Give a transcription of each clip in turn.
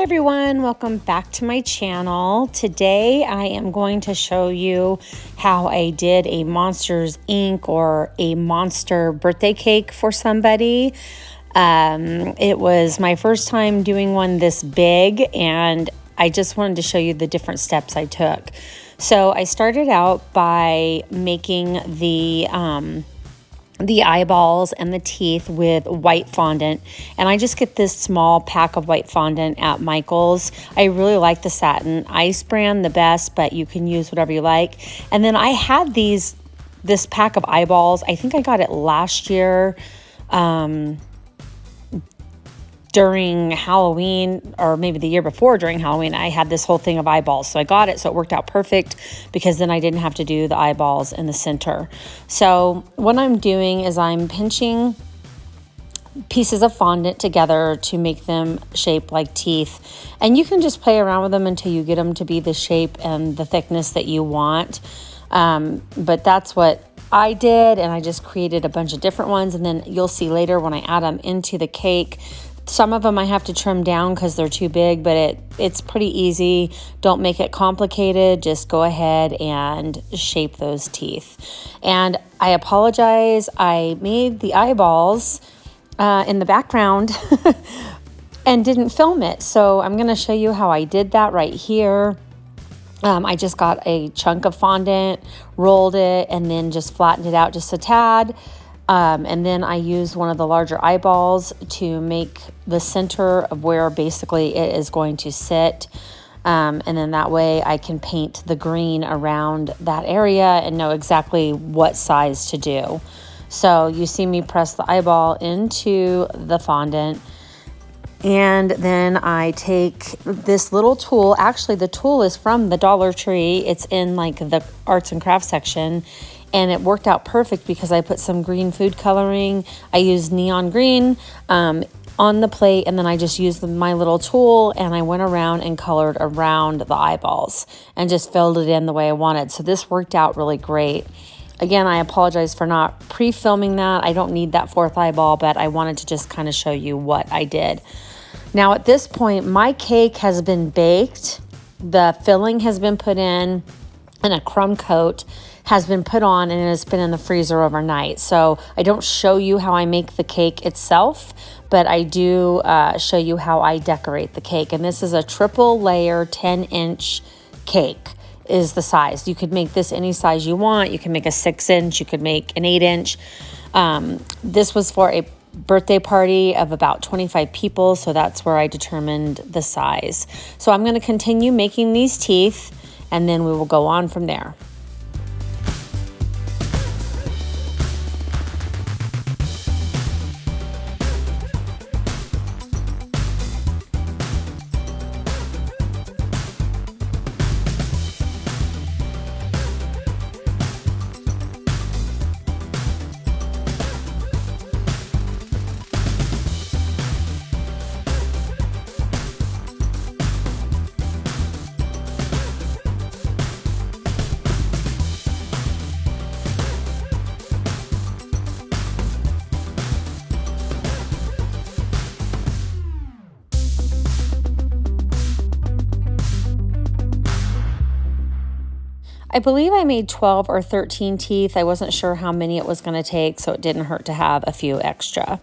everyone, welcome back to my channel. Today I am going to show you how I did a Monsters Inc. or a monster birthday cake for somebody. It was my first time doing one this big, and I just wanted to show you the different steps I took. So I started out by making the eyeballs and the teeth with white fondant, and I just get this small pack of white fondant at Michael's. I really like the Satin Ice brand the best, but you can use whatever you like. And then I had this pack of eyeballs. I think I got it last year during Halloween, or maybe the year before during Halloween. I had this whole thing of eyeballs, so I got it, so it worked out perfect because then I didn't have to do the eyeballs in the center. So what I'm doing is I'm pinching pieces of fondant together to make them shape like teeth, and you can just play around with them until you get them to be the shape and the thickness that you want. But that's what I did, and I just created a bunch of different ones, and then you'll see later when I add them into the cake, some of them I have to trim down because they're too big, but it's pretty easy. Don't make it complicated. Just go ahead and shape those teeth. And I apologize, I made the eyeballs in the background and didn't film it. So I'm going to show you how I did that right here. I just got a chunk of fondant, rolled it, and then just flattened it out just a tad. And then I used one of the larger eyeballs to make the center of where basically it is going to sit. And then that way I can paint the green around that area and know exactly what size to do. So you see me press the eyeball into the fondant. And then I take this little tool. Actually, the tool is from the Dollar Tree. It's in like the arts and crafts section. And it worked out perfect because I put some green food coloring. I used neon green on the plate, and then I just used my little tool, and I went around and colored around the eyeballs and just filled it in the way I wanted. So this worked out really great. Again, I apologize for not pre-filming that. I don't need that fourth eyeball, but I wanted to just kind of show you what I did. Now at this point, my cake has been baked. The filling has been put in, and a crumb coat has been put on, and it has been in the freezer overnight. So I don't show you how I make the cake itself, but I do show you how I decorate the cake. And this is a triple layer 10-inch cake is the size. You could make this any size you want. You can make a 6-inch, you could make an 8-inch. This was for a birthday party of about 25 people, so that's where I determined the size. So I'm going to continue making these teeth, and then we will go on from there. I believe I made 12 or 13 teeth. I wasn't sure how many it was going to take, so it didn't hurt to have a few extra.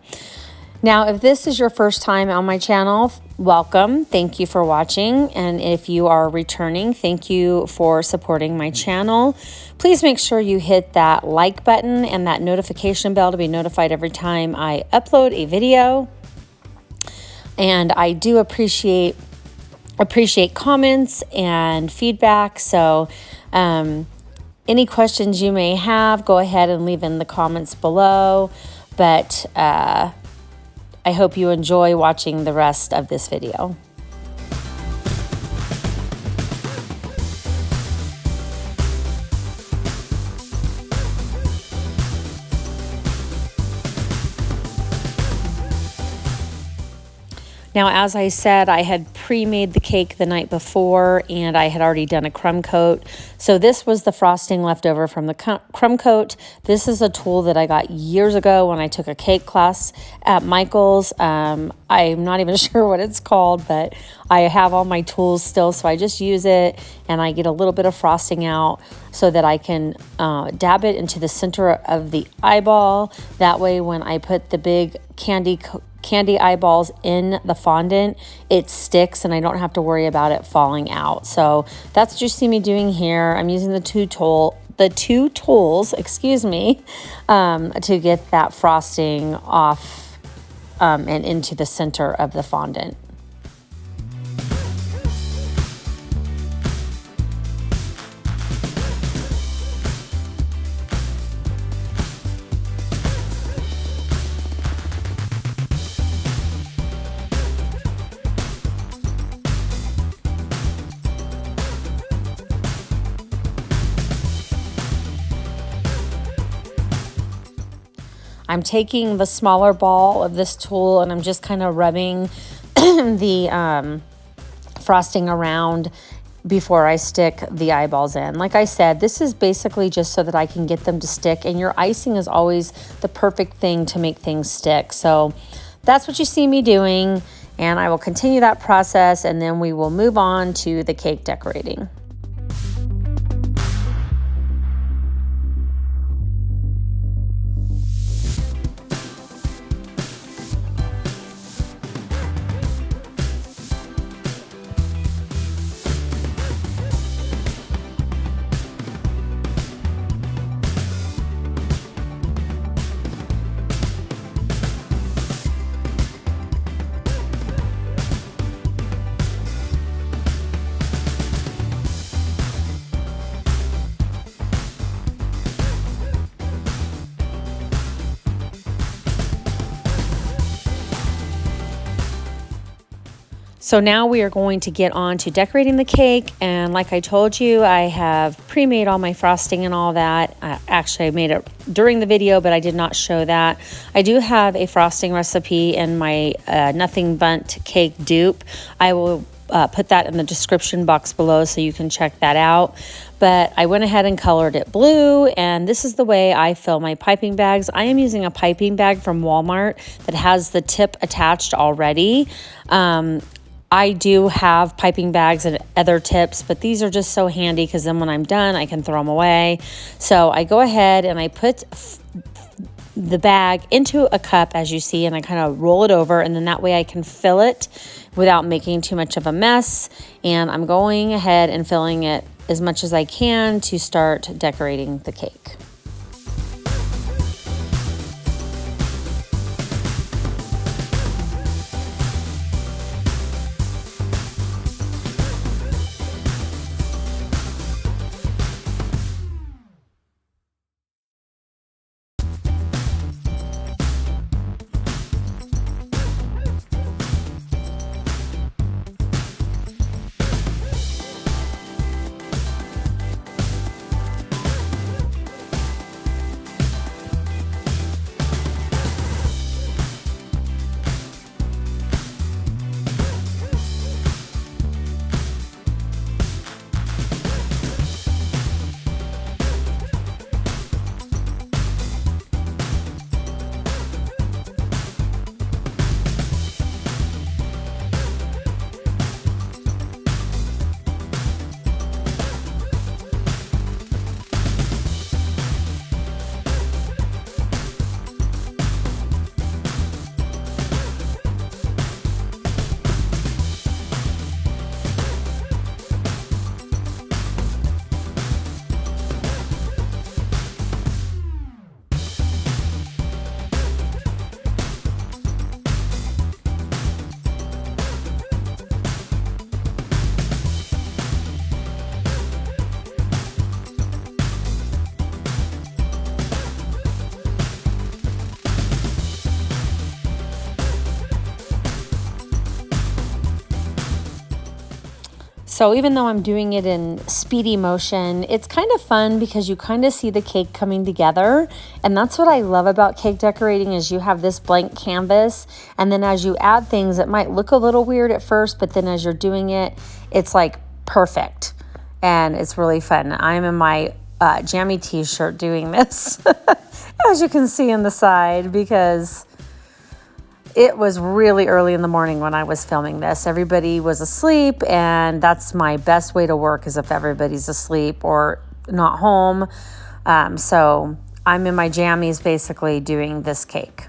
Now, if this is your first time on my channel, welcome. Thank you for watching. And if you are returning, thank you for supporting my channel. Please make sure you hit that like button and that notification bell to be notified every time I upload a video. And I do appreciate comments and feedback. So any questions you may have, go ahead and leave in the comments below. But I hope you enjoy watching the rest of this video. Now, as I said, I had pre-made the cake the night before and I had already done a crumb coat. So this was the frosting left over from the crumb coat. This is a tool that I got years ago when I took a cake class at Michael's. I'm not even sure what it's called, but I have all my tools still, so I just use it and I get a little bit of frosting out so that I can dab it into the center of the eyeball. That way when I put the big candy eyeballs in the fondant, it sticks and I don't have to worry about it falling out. So that's what you see me doing here. I'm using the two tools, excuse me, to get that frosting off and into the center of the fondant. I'm taking the smaller ball of this tool and I'm just kind of rubbing the frosting around before I stick the eyeballs in. Like I said, this is basically just so that I can get them to stick, and your icing is always the perfect thing to make things stick. So that's what you see me doing, and I will continue that process and then we will move on to the cake decorating. So now we are going to get on to decorating the cake, and like I told you, I have pre-made all my frosting and all that. Actually, I made it during the video, but I did not show that. I do have a frosting recipe in my Nothing Bundt cake dupe. I will put that in the description box below so you can check that out. But I went ahead and colored it blue, and this is the way I fill my piping bags. I am using a piping bag from Walmart that has the tip attached already. I do have piping bags and other tips, but these are just so handy because then when I'm done, I can throw them away. So I go ahead and I put the bag into a cup, as you see, and I kind of roll it over, and then that way I can fill it without making too much of a mess. And I'm going ahead and filling it as much as I can to start decorating the cake. So even though I'm doing it in speedy motion, it's kind of fun because you kind of see the cake coming together. And that's what I love about cake decorating is you have this blank canvas. And then as you add things, it might look a little weird at first, but then as you're doing it, it's like perfect. And it's really fun. I'm in my jammy t-shirt doing this, as you can see in the side, because it was really early in the morning when I was filming this. Everybody was asleep, and that's my best way to work is if everybody's asleep or not home. So I'm in my jammies basically doing this cake.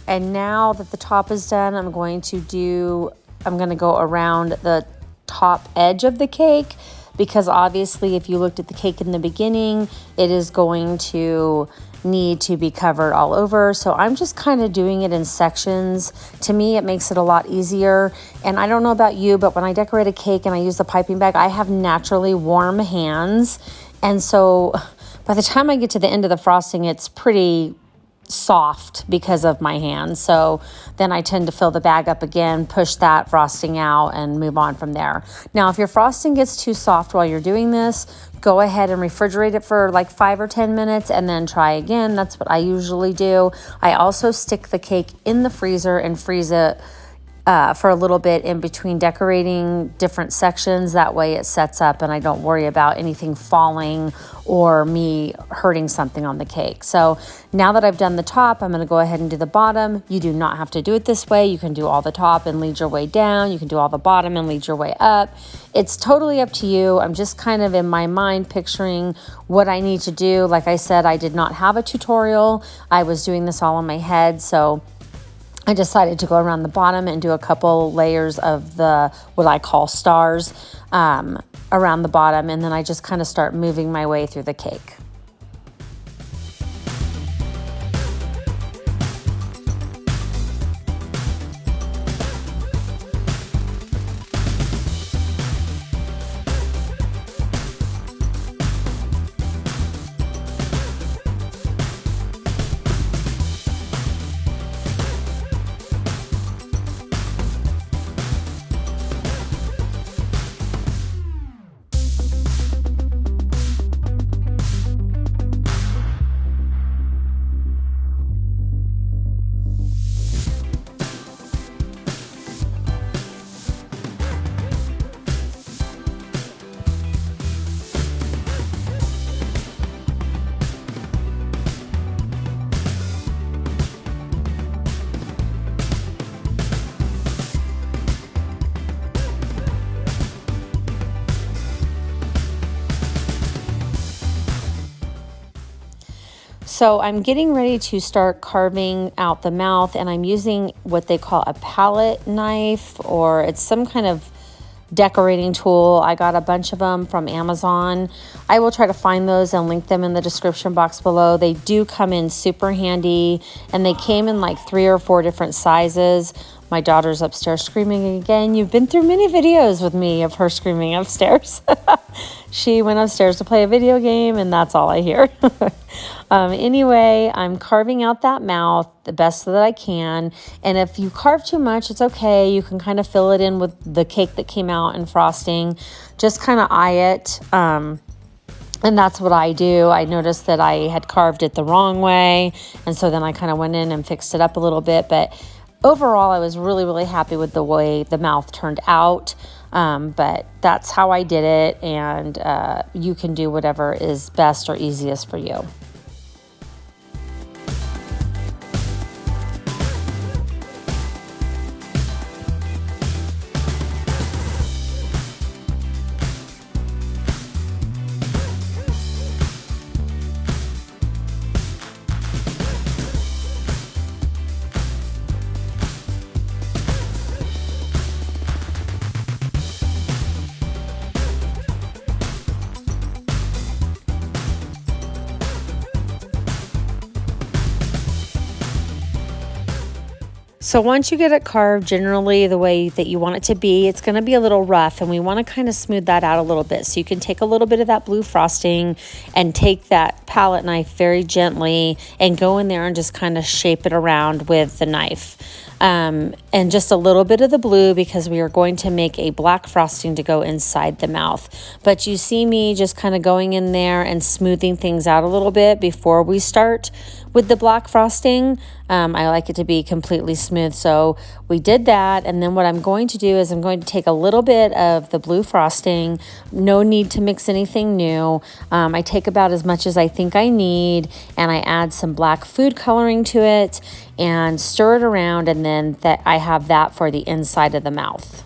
And now that the top is done, I'm going to go around the top edge of the cake, because obviously if you looked at the cake in the beginning, it is going to need to be covered all over. So I'm just kind of doing it in sections. To me, it makes it a lot easier. And I don't know about you, but when I decorate a cake and I use the piping bag, I have naturally warm hands. And so by the time I get to the end of the frosting, it's pretty soft because of my hands. So then I tend to fill the bag up again, push that frosting out, and move on from there. Now, if your frosting gets too soft while you're doing this, go ahead and refrigerate it for like 5 or 10 minutes and then try again. That's what I usually do. I also stick the cake in the freezer and freeze it for a little bit in between decorating different sections. That way it sets up and I don't worry about anything falling or me hurting something on the cake. So now that I've done the top, I'm going to go ahead and do the bottom. You do not have to do it this way. You can do all the top and lead your way down. You can do all the bottom and lead your way up. It's totally up to you. I'm just kind of in my mind picturing what I need to do. Like I said, I did not have a tutorial. I was doing this all in my head. So I decided to go around the bottom and do a couple layers of the, what I call stars, around the bottom. And then I just kind of start moving my way through the cake. So I'm getting ready to start carving out the mouth, and I'm using what they call a palette knife, or it's some kind of decorating tool. I got a bunch of them from Amazon. I will try to find those and link them in the description box below. They do come in super handy, and they came in like 3 or 4 different sizes. My daughter's upstairs screaming again. You've been through many videos with me of her screaming upstairs. She went upstairs to play a video game, and that's all I hear. Anyway, I'm carving out that mouth the best that I can. And if you carve too much, it's okay. You can kind of fill it in with the cake that came out and frosting. Just kind of eye it. And that's what I do. I noticed that I had carved it the wrong way. And so then I kind of went in and fixed it up a little bit. But overall, I was really, really happy with the way the mouth turned out. But that's how I did it. And you can do whatever is best or easiest for you. So once you get it carved generally the way that you want it to be, it's going to be a little rough, and we want to kind of smooth that out a little bit. So you can take a little bit of that blue frosting and take that palette knife very gently and go in there and just kind of shape it around with the knife. And just a little bit of the blue, because we are going to make a black frosting to go inside the mouth. But you see me just kind of going in there and smoothing things out a little bit before we start with the black frosting. I like it to be completely smooth. So we did that. And then what I'm going to do is I'm going to take a little bit of the blue frosting. No need to mix anything new. I take about as much as I think I need, and I add some black food coloring to it and stir it around. And then that I have that for the inside of the mouth.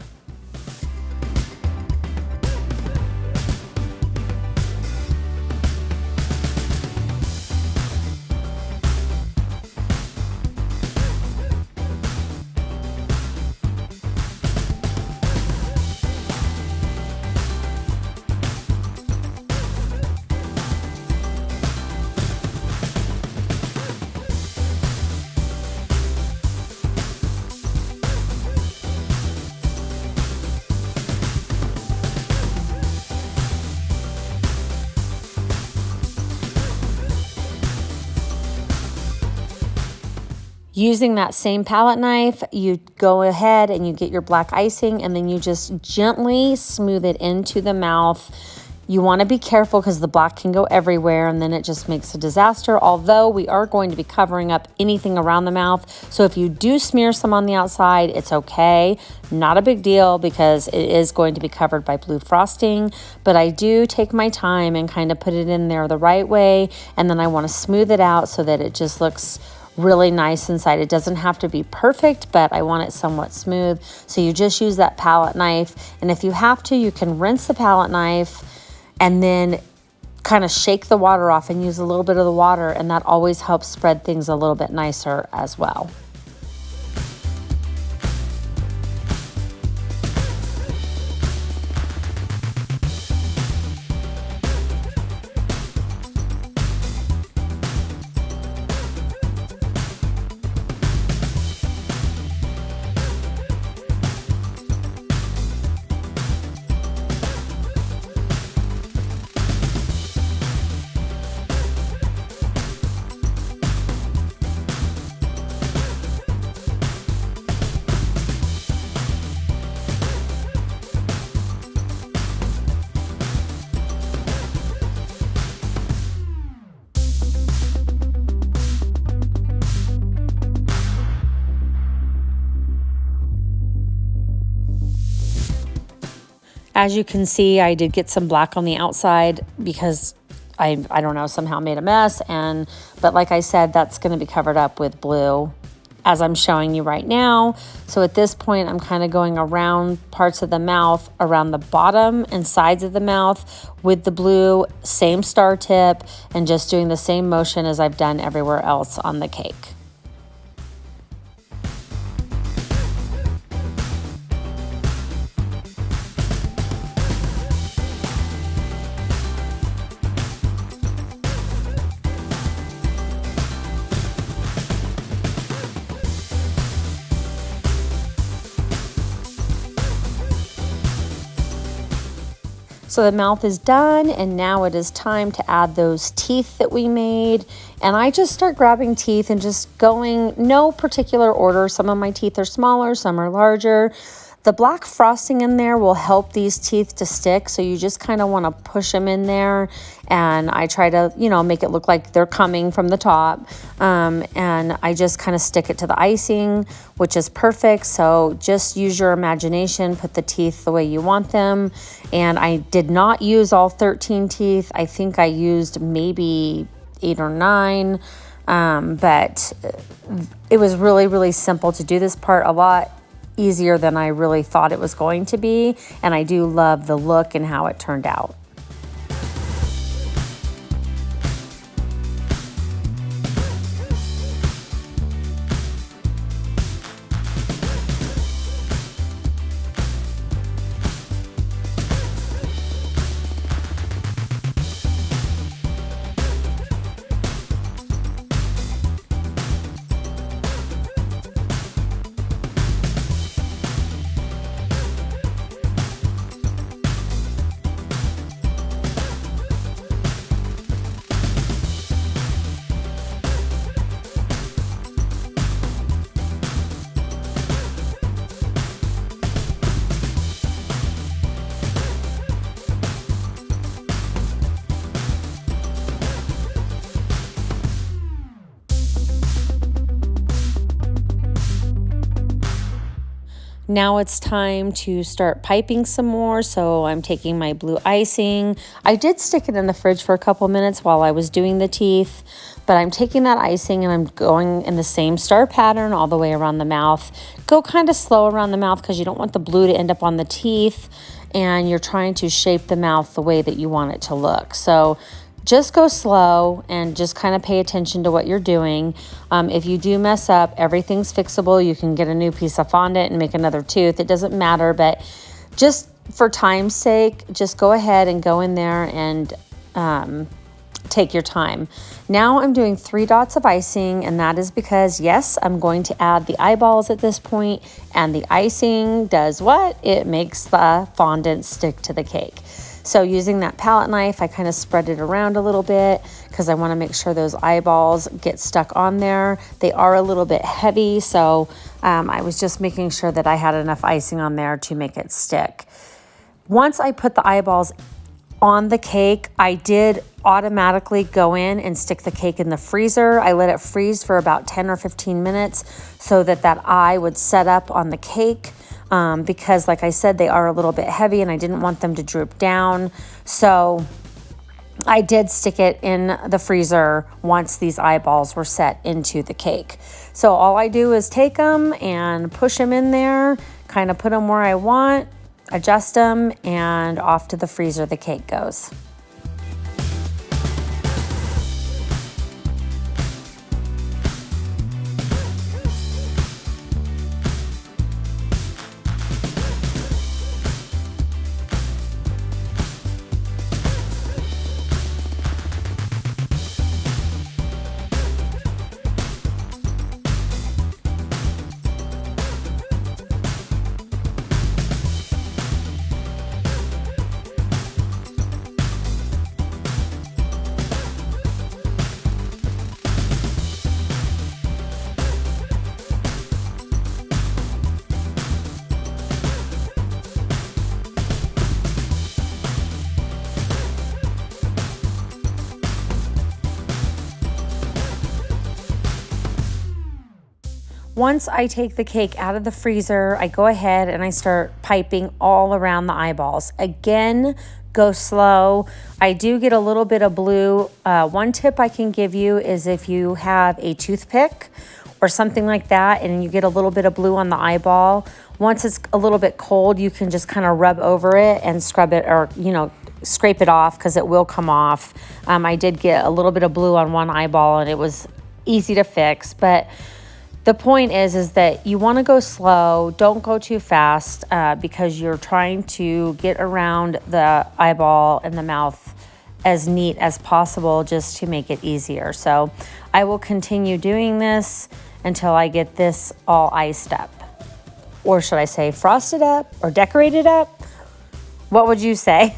Using that same palette knife, you go ahead and you get your black icing, and then you just gently smooth it into the mouth. You want to be careful because the black can go everywhere, and then it just makes a disaster. Although we are going to be covering up anything around the mouth. So if you do smear some on the outside, it's okay. Not a big deal because it is going to be covered by blue frosting. But I do take my time and kind of put it in there the right way. And then I want to smooth it out so that it just looks really nice inside. It doesn't have to be perfect, but I want it somewhat smooth. So you just use that palette knife. And if you have to, you can rinse the palette knife and then kind of shake the water off and use a little bit of the water. And that always helps spread things a little bit nicer as well. As you can see, I did get some black on the outside because I don't know, somehow made a mess. But like I said, that's going to be covered up with blue as I'm showing you right now. So at this point, I'm kind of going around parts of the mouth, around the bottom and sides of the mouth with the blue, same star tip, and just doing the same motion as I've done everywhere else on the cake. So the mouth is done, and now it is time to add those teeth that we made. And I just start grabbing teeth and just going, no particular order. Some of my teeth are smaller, some are larger. The black frosting in there will help these teeth to stick, so you just kind of want to push them in there. And I try to, make it look like they're coming from the top. And I just kind of stick it to the icing, which is perfect. So just use your imagination, put the teeth the way you want them. And I did not use all 13 teeth. I think I used maybe 8 or 9. But it was really, really simple to do this part, a lot easier than I really thought it was going to be. And I do love the look and how it turned out. Now it's time to start piping some more. So I'm taking my blue icing. I did stick it in the fridge for a couple minutes while I was doing the teeth, but I'm taking that icing and I'm going in the same star pattern all the way around the mouth. Go kind of slow around the mouth because you don't want the blue to end up on the teeth, and you're trying to shape the mouth the way that you want it to look. So just go slow and just kind of pay attention to what you're doing. If you do mess up, everything's fixable. You can get a new piece of fondant and make another tooth. It doesn't matter, but just for time's sake, just go ahead and go in there and take your time. Now I'm doing 3 dots of icing, and that is because, yes, I'm going to add the eyeballs at this point, and the icing does what? It makes the fondant stick to the cake. So using that palette knife, I kind of spread it around a little bit because I want to make sure those eyeballs get stuck on there. They are a little bit heavy, so I was just making sure that I had enough icing on there to make it stick. Once I put the eyeballs on the cake, I did automatically go in and stick the cake in the freezer. I let it freeze for about 10 or 15 minutes so that that eye would set up on the cake. Because like I said, they are a little bit heavy and I didn't want them to droop down. So I did stick it in the freezer once these eyeballs were set into the cake. So all I do is take them and push them in there, kind of put them where I want, adjust them, and off to the freezer the cake goes. Once I take the cake out of the freezer, I go ahead and I start piping all around the eyeballs. Again, go slow. I do get a little bit of blue. One tip I can give you is if you have a toothpick or something like that and you get a little bit of blue on the eyeball, once it's a little bit cold, you can just kind of rub over it and scrub it, or, scrape it off, because it will come off. I did get a little bit of blue on one eyeball and it was easy to fix, but the point is that you want to go slow. Don't go too fast because you're trying to get around the eyeball and the mouth as neat as possible just to make it easier. So I will continue doing this until I get this all iced up. Or should I say frosted up or decorated up? What would you say?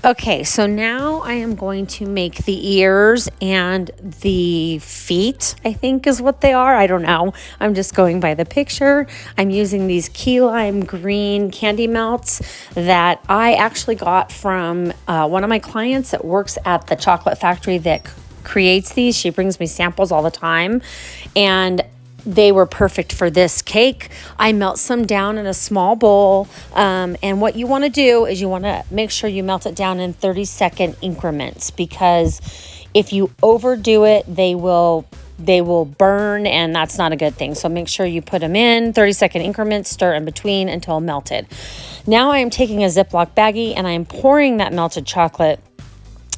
Okay, so now I am going to make the ears and the feet, I think is what they are. I don't know. I'm just going by the picture. I'm using these key lime green candy melts that I actually got from one of my clients that works at the chocolate factory that creates these. She brings me samples all the time, and they were perfect for this cake. I melt some down in a small bowl. And what you want to do is you want to make sure you melt it down in 30-second increments, because if you overdo it, they will burn, and that's not a good thing. So make sure you put them in 30-second increments, stir in between until melted. Now I am taking a Ziploc baggie and I am pouring that melted chocolate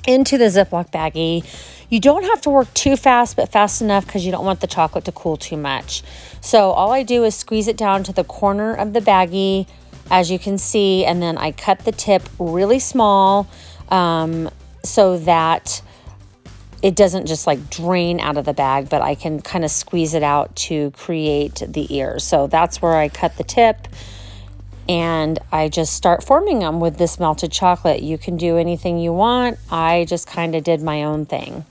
into the Ziploc baggie. You don't have to work too fast, but fast enough because you don't want the chocolate to cool too much. So all I do is squeeze it down to the corner of the baggie, as you can see, and then I cut the tip really small so that it doesn't just like drain out of the bag, but I can kind of squeeze it out to create the ears. So that's where I cut the tip, and I just start forming them with this melted chocolate. You can do anything you want. I just kind of did my own thing.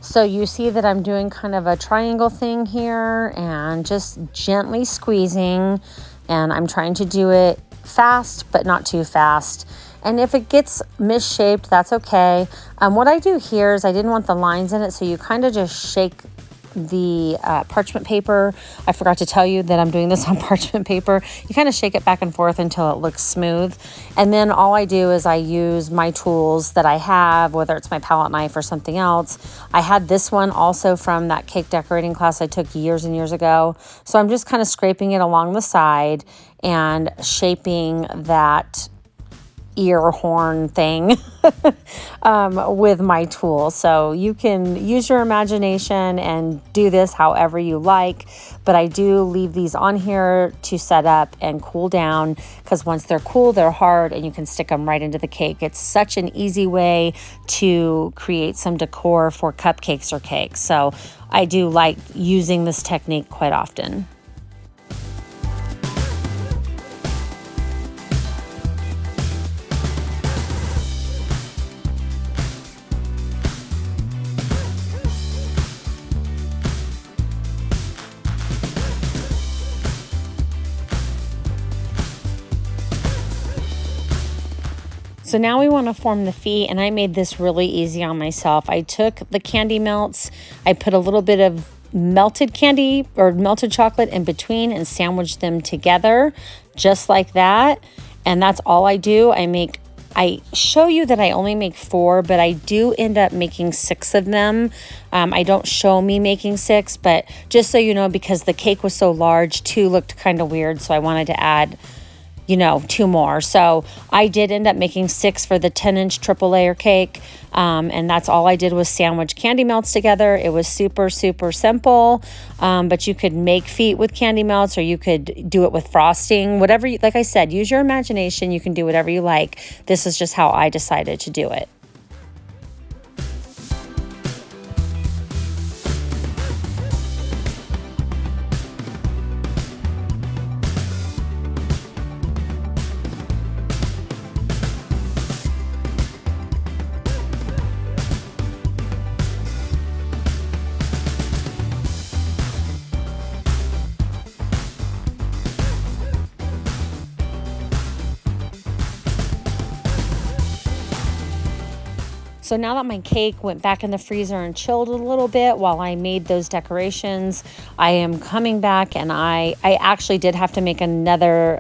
So you see that I'm doing kind of a triangle thing here and just gently squeezing, and I'm trying to do it fast, but not too fast. And if it gets misshaped, that's okay. What I do here is I didn't want the lines in it, so you kind of just shake the parchment paper. I forgot to tell you that I'm doing this on parchment paper. You kind of shake it back and forth until it looks smooth. And then all I do is I use my tools that I have, whether it's my palette knife or something else. I had this one also from that cake decorating class I took years and years ago. So I'm just kind of scraping it along the side and shaping that ear horn thing with my tool. So you can use your imagination and do this however you like, but I do leave these on here to set up and cool down, because once they're cool, they're hard and you can stick them right into the cake. It's such an easy way to create some decor for cupcakes or cakes. So I do like using this technique quite often. So now we want to form the feet, and I made this really easy on myself. I took the candy melts, I put a little bit of melted candy or melted chocolate in between and sandwiched them together just like that. And that's all I do. I show you that I only make 4, but I do end up making 6 of them. I don't show me making 6, but just so you know, because the cake was so large, 2 looked kind of weird, so I wanted to add 2 more. So I did end up making 6 for the 10-inch triple layer cake. And that's all I did was sandwich candy melts together. It was super, super simple. But you could make feet with candy melts, or you could do it with frosting, whatever like I said, use your imagination. You can do whatever you like. This is just how I decided to do it. So now that my cake went back in the freezer and chilled a little bit while I made those decorations, I am coming back, and I actually did have to make another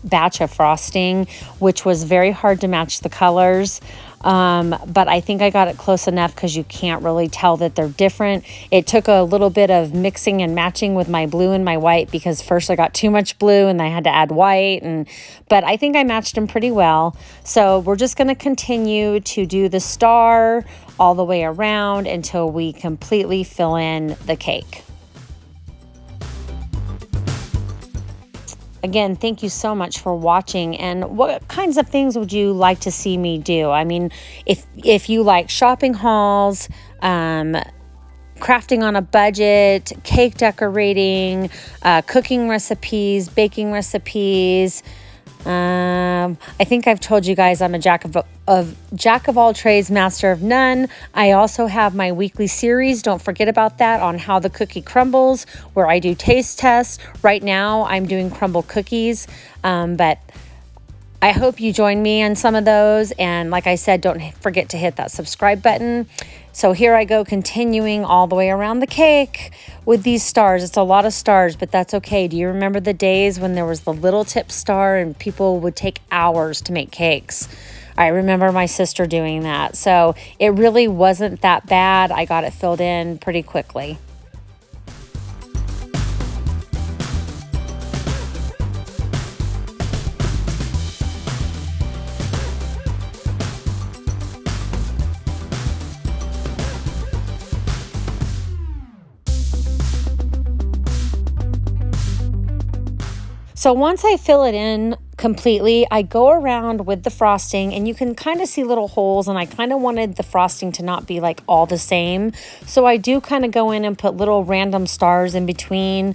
batch of frosting, which was very hard to match the colors. But I think I got it close enough because you can't really tell that they're different. It took a little bit of mixing and matching with my blue and my white, because first I got too much blue and I had to add white, but I think I matched them pretty well. So we're just going to continue to do the star all the way around until we completely fill in the cake. Again, thank you so much for watching. And what kinds of things would you like to see me do? I mean, if you like shopping hauls, crafting on a budget, cake decorating, cooking recipes, baking recipes. I think I've told you guys I'm a jack of all trades, master of none. I also have my weekly series. Don't forget about that, on how the cookie crumbles, where I do taste tests. Right now I'm doing crumble cookies, but I hope you join me on some of those. And like I said, don't forget to hit that subscribe button. So here I go, continuing all the way around the cake with these stars. It's a lot of stars, but that's okay. Do you remember the days when there was the little tip star and people would take hours to make cakes? I remember my sister doing that. So it really wasn't that bad. I got it filled in pretty quickly. So once I fill it in completely, I go around with the frosting and you can kind of see little holes, and I kind of wanted the frosting to not be like all the same. So I do kind of go in and put little random stars in between.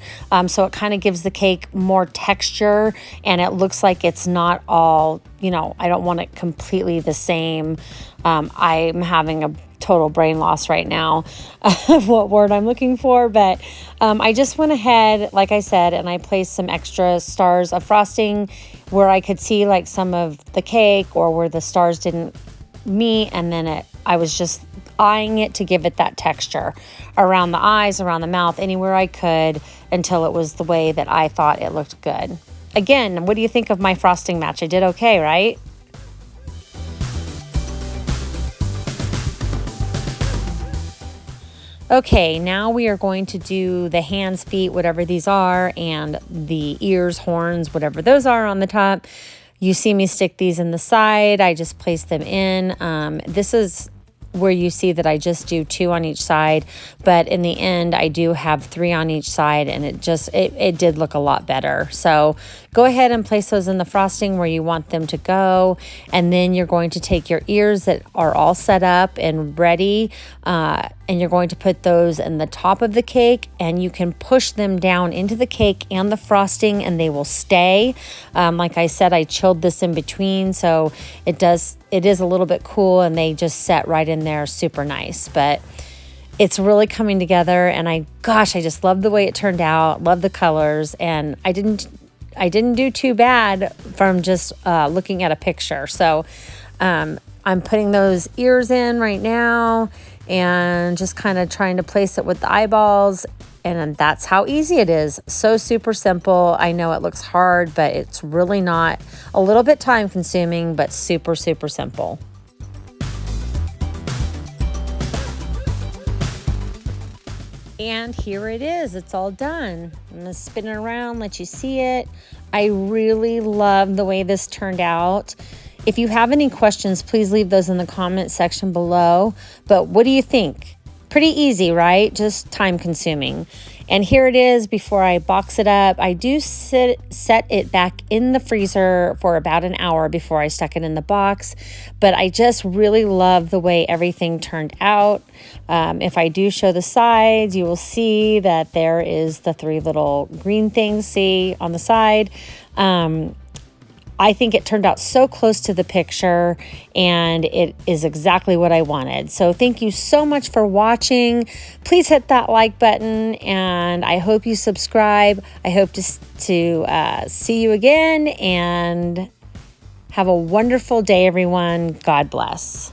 So it kind of gives the cake more texture and it looks like it's not all, I don't want it completely the same. I'm having a total brain loss right now of what word I'm looking for, but I just went ahead, like I said, and I placed some extra stars of frosting where I could see like some of the cake or where the stars didn't meet, and then I was just eyeing it to give it that texture around the eyes, around the mouth, anywhere I could, until it was the way that I thought it looked good. Again, what do you think of my frosting match? I did okay, right? Okay, now we are going to do the hands, feet, whatever these are, and the ears, horns, whatever those are on the top. You see me stick these in the side. I just place them in. This is where you see that I just do 2 on each side, but in the end I do have 3 on each side, and it did look a lot better. So go ahead and place those in the frosting where you want them to go, and then you're going to take your ears that are all set up and ready, and you're going to put those in the top of the cake, and you can push them down into the cake and the frosting and they will stay. Like I said, I chilled this in between, so it is a little bit cool, and they just set right in there super nice. But it's really coming together, and I just love the way it turned out. Love the colors, and I didn't do too bad from just looking at a picture. So I'm putting those ears in right now and just kind of trying to place it with the eyeballs. And that's how easy it is. So super simple. I know it looks hard, but it's really not. A little bit time consuming, but super, super simple. And here it is. It's all done. I'm going to spin it around, let you see it. I really love the way this turned out. If you have any questions, please leave those in the comment section below. But what do you think? Pretty easy, right? Just time consuming. And here it is before I box it up. I do set it back in the freezer for about an hour before I stuck it in the box. But I just really love the way everything turned out. If I do show the sides, you will see that there is the 3 little green things, see, on the side. I think it turned out so close to the picture, and it is exactly what I wanted. So thank you so much for watching. Please hit that like button, and I hope you subscribe. I hope to see you again, and have a wonderful day, everyone. God bless.